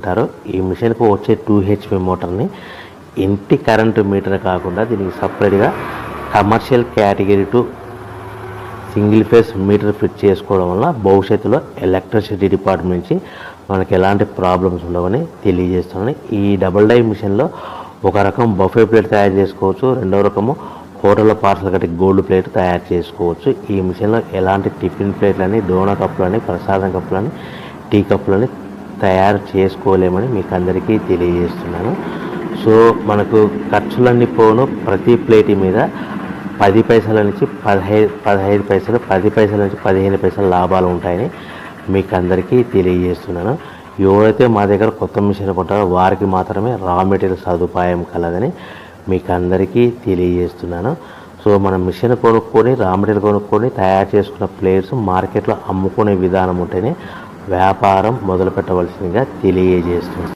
అంటారు. ఈ మిషన్కు వచ్చే 2 HP మోటార్ని ఇంటి కరెంటు మీటర్ కాకుండా దీనికి సపరేట్గా commercial category 2 single phase metre fit చేసుకోవడం వల్ల భవిష్యత్తులో ఎలక్ట్రిసిటీ డిపార్ట్మెంట్ నుంచి మనకి ఎలాంటి ప్రాబ్లమ్స్ ఉండవని తెలియజేస్తున్నాను. ఈ డబుల్ డై మిషన్లో ఒక రకం బఫే ప్లేట్ తయారు చేసుకోవచ్చు, రెండో రకము హోటల్లో పార్సల్ కట్టి గోల్డ్ ప్లేట్ తయారు చేసుకోవచ్చు. ఈ మిషన్లో ఎలాంటి టిఫిన్ ప్లేట్లని, డోనా కప్పులని, ప్రసాదం కప్పులని, టీ కప్పులని తయారు చేసుకోలేమని మీకు అందరికీ తెలియజేస్తున్నాను. సో మనకు ఖర్చులన్నీ పోను ప్రతి ప్లేట్ మీద 10 పైసల నుంచి 15 పైసలు, 10 పైసల నుంచి 15 పైసలు లాభాలు ఉంటాయని మీకు అందరికీ తెలియజేస్తున్నాను. ఎవరైతే మా దగ్గర కొత్త మిషన్ కొంటారో వారికి మాత్రమే రా మెటీరియల్ సదుపాయం కలదని మీకు అందరికీ తెలియజేస్తున్నాను. సో మనం మిషన్ కొనుక్కొని రా మెటీరియల్ కొనుక్కొని తయారు చేసుకున్న ప్లేట్స్ మార్కెట్లో అమ్ముకునే విధానం ఉంటేనే వ్యాపారం మొదలు పెట్టవలసిందిగా తెలియజేస్తుంది.